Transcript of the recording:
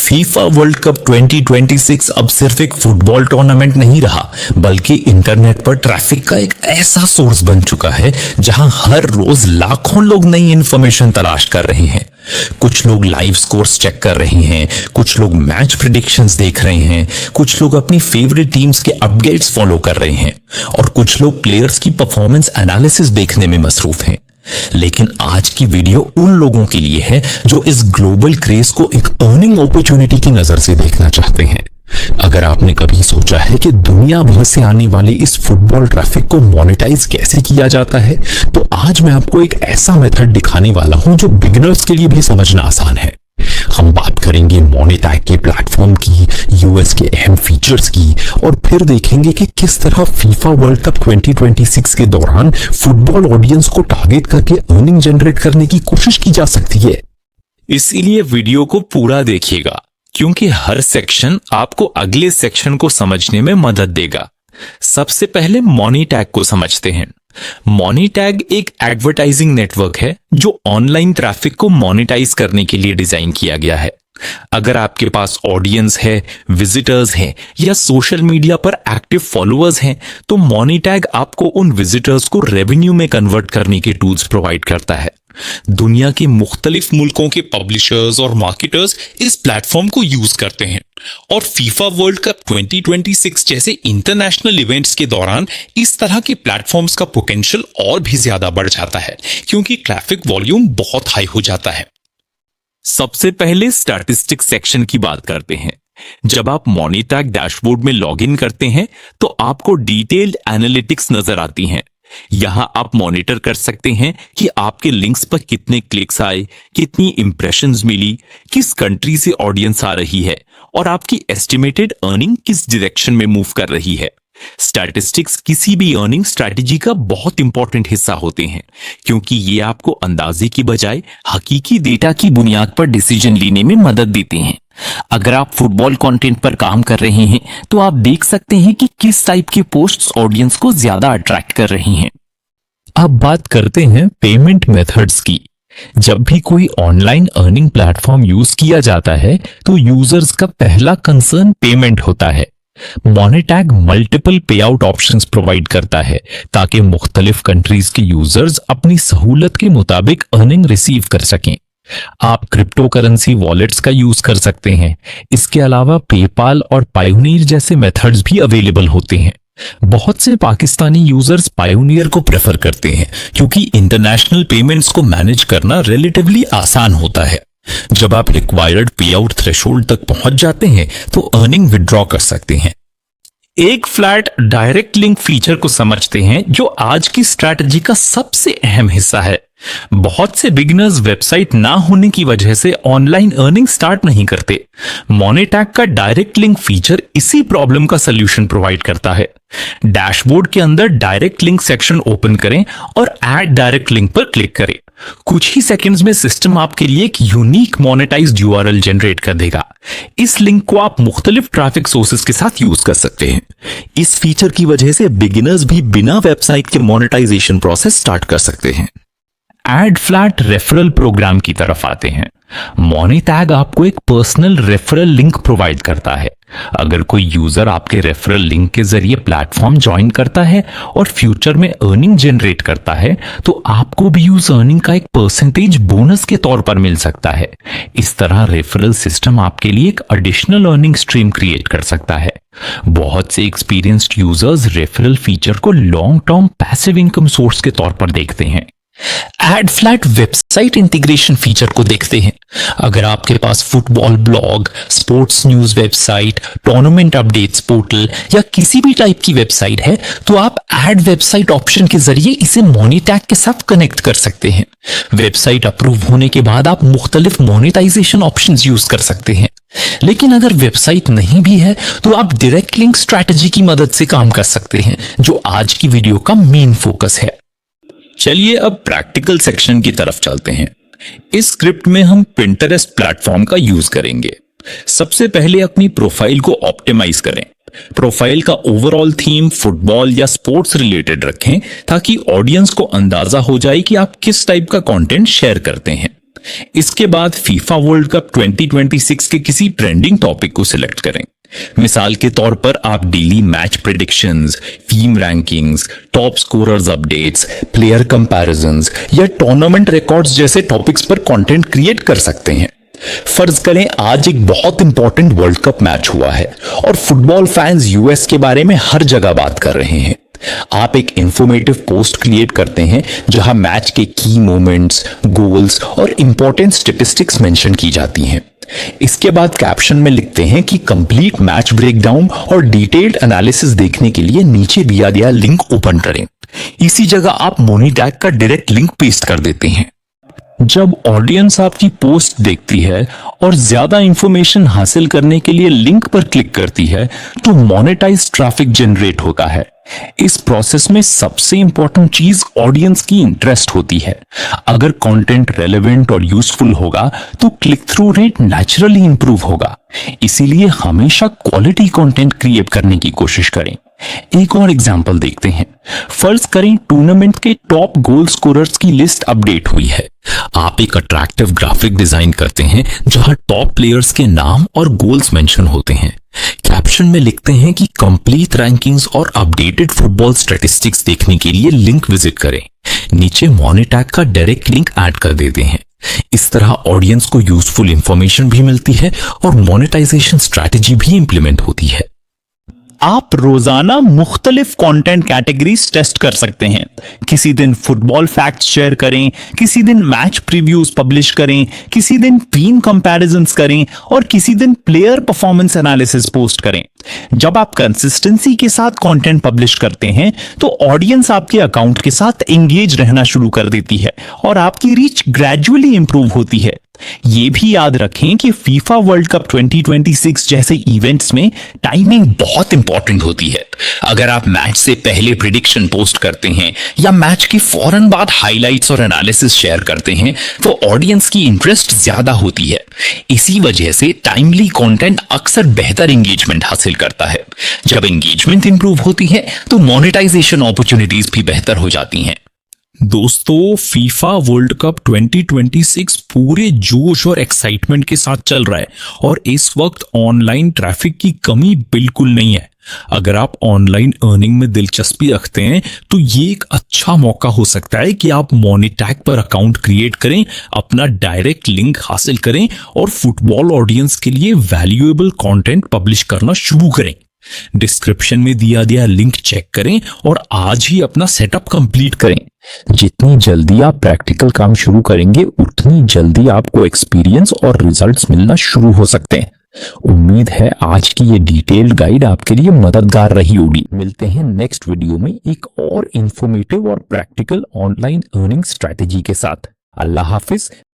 FIFA world cup 2026 अब सिर्फ एक फुटबॉल टूर्नामेंट नहीं रहा, बल्कि इंटरनेट पर ट्रैफिक का एक ऐसा सोर्स बन चुका है जहां हर रोज लाखों लोग नई इंफॉर्मेशन तलाश कर रहे हैं। कुछ लोग लाइव स्कोर्स चेक कर रहे हैं, कुछ लोग मैच प्रेडिक्शंस देख रहे हैं, कुछ लोग अपनी फेवरेट टीम्स के अपडेट्स फॉलो कर रहे हैं और कुछ लोग प्लेयर्स की परफॉर्मेंस एनालिसिस देखने में मसरूफ हैं। लेकिन आज की वीडियो उन लोगों के लिए है जो इस ग्लोबल क्रेज को एक अर्निंग अपॉर्चुनिटी की नजर से देखना चाहते हैं। अगर आपने कभी सोचा है कि दुनिया भर से आने वाले इस फुटबॉल ट्रैफिक को मोनेटाइज कैसे किया जाता है, तो आज मैं आपको एक ऐसा मेथड दिखाने वाला हूं जो बिगिनर्स के लिए भी समझना आसान है। हम बात करेंगे मोनेटैग के प्लेटफॉर्म की, यूएस के अहम फीचर्स की और फिर देखेंगे कि किस तरह फीफा वर्ल्ड कप 2026 के दौरान फुटबॉल ऑडियंस को टारगेट करके अर्निंग जनरेट करने की कोशिश की जा सकती है। इसीलिए वीडियो को पूरा देखिएगा, क्योंकि हर सेक्शन आपको अगले सेक्शन को समझने में मदद देगा। सबसे पहले मोनेटैग को समझते हैं। मोनेटैग एक एडवर्टाइजिंग नेटवर्क है जो ऑनलाइन ट्रैफिक को मोनेटाइज करने के लिए डिजाइन किया गया है। अगर आपके पास ऑडियंस है, विजिटर्स हैं या सोशल मीडिया पर एक्टिव फॉलोअर्स हैं, तो मोनेटैग आपको उन विजिटर्स को रेवेन्यू में कन्वर्ट करने के टूल्स प्रोवाइड करता है। दुनिया के मुख्तलिफ मुल्कों के पब्लिशर्स और मार्केटर्स इस प्लेटफॉर्म को यूज करते हैं और फीफा वर्ल्ड कप 2026 जैसे इंटरनेशनल इवेंट्स के दौरान इस तरह के प्लेटफॉर्म्स का पोटेंशियल और भी ज्यादा बढ़ जाता है, क्योंकि ट्रैफिक वॉल्यूम बहुत हाई हो जाता है। सबसे पहले स्टैटिस्टिक्स सेक्शन की बात करते हैं। जब आप मोनेटैग डैशबोर्ड में लॉगिन करते हैं तो आपको डिटेल्ड एनालिटिक्स नजर आती हैं। यहां आप मॉनिटर कर सकते हैं कि आपके लिंक्स पर कितने क्लिक्स आए, कितनी इंप्रेशंस मिली, किस कंट्री से ऑडियंस आ रही है और आपकी एस्टिमेटेड अर्निंग किस डायरेक्शन में मूव कर रही है। स्टैटिस्टिक्स किसी भी अर्निंग स्ट्रैटेजी का बहुत इंपॉर्टेंट हिस्सा होते हैं, क्योंकि ये आपको अंदाजे की बजाय हकीकी डेटा की बुनियाद पर डिसीजन लेने में मदद देते हैं। अगर आप फुटबॉल कंटेंट पर काम कर रहे हैं तो आप देख सकते हैं कि किस टाइप के पोस्ट्स ऑडियंस को ज्यादा अट्रैक्ट कर रही हैं। अब बात करते हैं पेमेंट मेथड्स की। जब भी कोई ऑनलाइन अर्निंग प्लेटफॉर्म यूज किया जाता है तो यूजर्स का पहला कंसर्न पेमेंट होता है। मोनेटैग मल्टीपल पे आउट ऑप्शंस प्रोवाइड करता है ताकि मुख्तलिफ कंट्रीज के यूजर्स अपनी सहूलत के मुताबिक अर्निंग रिसीव कर सकें। आप क्रिप्टो करेंसी वॉलेट्स का यूज कर सकते हैं। इसके अलावा पेपाल और पायोनियर जैसे मेथड्स भी अवेलेबल होते हैं। बहुत से पाकिस्तानी यूजर्स पायोनियर को प्रेफर करते हैं क्योंकि इंटरनेशनल पेमेंट्स को मैनेज करना रिलेटिवली आसान होता है। जब आप रिक्वायर्ड पे आउट थ्रेशोल्ड तक पहुंच जाते हैं तो अर्निंग विड्रॉ कर सकते हैं। एक फ्लैट डायरेक्ट लिंक फीचर को समझते हैं जो आज की स्ट्रैटेजी का सबसे अहम हिस्सा है। बहुत से बिगिनर्स वेबसाइट ना होने की वजह से ऑनलाइन अर्निंग स्टार्ट नहीं करते। मोनेटैग का डायरेक्ट लिंक फीचर इसी प्रॉब्लम का सलूशन प्रोवाइड करता है। डैशबोर्ड के अंदर डायरेक्ट लिंक सेक्शन ओपन करें और ऐड डायरेक्ट लिंक पर क्लिक करें। कुछ ही सेकंड्स में सिस्टम आपके लिए एक यूनिक मोनेटाइज्ड यूआरएल जनरेट कर देगा। इस लिंक को आप मुख्तलिफ ट्रैफिक सोर्सेज के साथ यूज कर सकते हैं। इस फीचर की वजह से बिगिनर्स भी बिना वेबसाइट के मोनेटाइजेशन प्रोसेस स्टार्ट कर सकते हैं। एड फ्लैट रेफरल प्रोग्राम की तरफ आते हैं। मोनेटैग आपको एक पर्सनल रेफरल लिंक प्रोवाइड करता है। अगर कोई यूजर आपके रेफरल लिंक के जरिए प्लेटफॉर्म ज्वाइन करता है और फ्यूचर में अर्निंग जनरेट करता है तो आपको भी उस अर्निंग का एक परसेंटेज बोनस के तौर पर मिल सकता है। इस तरह रेफरल सिस्टम आपके लिए एक एडिशनल अर्निंग स्ट्रीम क्रिएट कर सकता है। बहुत से एक्सपीरियंस्ड यूजर्स रेफरल फीचर को long term passive income source के तौर पर देखते हैं। Ad flat website integration feature को देखते हैं। अगर आपके पास football blog, sports news website, tournament updates portal या किसी भी टाइप की वेबसाइट है तो आप एड वेबसाइट ऑप्शन के जरिए इसे मोनेटैग के साथ कनेक्ट कर सकते हैं। वेबसाइट अप्रूव होने के बाद आप मुख्तलिफ मोनेटाइजेशन ऑप्शंस यूज कर सकते हैं। लेकिन अगर वेबसाइट नहीं भी है तो आप डायरेक्ट लिंक स्ट्रैटेजी की मदद से काम कर सकते हैं, जो आज की वीडियो का मेन फोकस है। चलिए अब प्रैक्टिकल सेक्शन की तरफ चलते हैं। इस स्क्रिप्ट में हम पिंटरेस्ट प्लेटफॉर्म का यूज करेंगे। सबसे पहले अपनी प्रोफाइल को ऑप्टिमाइज करें। प्रोफाइल का ओवरऑल थीम फुटबॉल या स्पोर्ट्स रिलेटेड रखें ताकि ऑडियंस को अंदाजा हो जाए कि आप किस टाइप का कंटेंट शेयर करते हैं। इसके बाद फीफा वर्ल्ड कप 2026 के किसी ट्रेंडिंग टॉपिक को सिलेक्ट करें। मिसाल के तौर पर आप daily match predictions, team rankings, top scorers updates, player comparisons या टूर्नामेंट रिकॉर्ड्स जैसे टॉपिक्स पर कंटेंट क्रिएट कर सकते हैं। फर्ज करें आज एक बहुत इंपॉर्टेंट वर्ल्ड कप मैच हुआ है और फुटबॉल फैंस यूएस के बारे में हर जगह बात कर रहे हैं। आप एक इंफॉर्मेटिव पोस्ट क्रिएट करते हैं जहां मैच के की मोमेंट्स, गोल्स और इंपॉर्टेंट स्टैटिस्टिक्स मेंशन की जाती हैं। इसके बाद कैप्शन में लिखते हैं कि कंप्लीट मैच ब्रेकडाउन और डिटेल्ड एनालिसिस देखने के लिए नीचे दिया गया लिंक ओपन करें। इसी जगह आप मोनी टैग का डायरेक्ट लिंक पेस्ट कर देते हैं। जब ऑडियंस आपकी पोस्ट देखती है और ज्यादा इंफॉर्मेशन हासिल करने के लिए लिंक पर क्लिक करती है तो मोनेटाइज ट्रैफिक जनरेट होता है। इस प्रोसेस में सबसे इंपॉर्टेंट चीज ऑडियंस की इंटरेस्ट होती है। अगर कंटेंट रेलेवेंट और यूजफुल होगा तो click through rate naturally improve होगा। इसीलिए हमेशा क्वालिटी कंटेंट क्रिएट करने की कोशिश करें। एक और एग्जांपल देखते हैं। फर्ज करें टूर्नामेंट के टॉप गोल स्कोरर्स की लिस्ट अपडेट हुई है। आप एक अट्रैक्टिव ग्राफिक डिजाइन करते हैं जहां टॉप प्लेयर्स के नाम और गोल्स मेंशन होते हैं। कैप्शन में लिखते हैं कि कंप्लीट रैंकिंग्स और अपडेटेड फुटबॉल स्टैटिस्टिक्स देखने के लिए लिंक विजिट करें। नीचे मोनी टैग का डायरेक्ट लिंक ऐड कर देते हैं। इस तरह ऑडियंस को यूजफुल इंफॉर्मेशन भी मिलती है और मोनेटाइजेशन स्ट्रैटेजी भी इंप्लीमेंट होती है। आप रोजाना मुख्तलिफ कंटेंट कैटेगरीज टेस्ट कर सकते हैं। किसी दिन फुटबॉल फैक्ट्स शेयर करें, किसी दिन मैच प्रीव्यूज पब्लिश करें, किसी दिन टीम कंपैरिजंस करें और किसी दिन प्लेयर परफॉर्मेंस एनालिसिस पोस्ट करें। जब आप कंसिस्टेंसी के साथ कंटेंट पब्लिश करते हैं तो ऑडियंस आपके अकाउंट के साथ एंगेज रहना शुरू कर देती है और आपकी रीच ग्रेजुअली इंप्रूव होती है। ये भी याद रखें कि फीफा वर्ल्ड कप 2026 जैसे इवेंट्स में टाइमिंग बहुत इंपॉर्टेंट होती है। अगर आप मैच से पहले प्रिडिक्शन पोस्ट करते हैं या मैच के फौरन बाद हाइलाइट्स और एनालिसिस शेयर करते हैं तो ऑडियंस की इंटरेस्ट ज्यादा होती है। इसी वजह से टाइमली कंटेंट अक्सर बेहतर एंगेजमेंट हासिल करता है। जब एंगेजमेंट इंप्रूव होती है तो मोनेटाइजेशन अपॉर्चुनिटीज भी बेहतर हो जाती हैं। दोस्तों, फीफा वर्ल्ड कप 2026 पूरे जोश और एक्साइटमेंट के साथ चल रहा है और इस वक्त ऑनलाइन ट्रैफिक की कमी बिल्कुल नहीं है। अगर आप ऑनलाइन अर्निंग में दिलचस्पी रखते हैं तो ये एक अच्छा मौका हो सकता है कि आप मोनी टैग पर अकाउंट क्रिएट करें, अपना डायरेक्ट लिंक हासिल करें और फुटबॉल ऑडियंस के लिए वैल्यूएबल कंटेंट पब्लिश करना शुरू करें। डिस्क्रिप्शन में दिया गया लिंक चेक करें और आज ही अपना सेटअप कंप्लीट करें। जितनी जल्दी आप प्रैक्टिकल काम शुरू करेंगे उतनी जल्दी आपको एक्सपीरियंस और रिजल्ट्स मिलना शुरू हो सकते हैं। उम्मीद है आज की ये डिटेल्ड गाइड आपके लिए मददगार रही होगी। मिलते हैं नेक्स्ट वीडियो में एक और इंफॉर्मेटिव और प्रैक्टिकल ऑनलाइन अर्निंग स्ट्रेटेजी के साथ। अल्लाह हाफिज।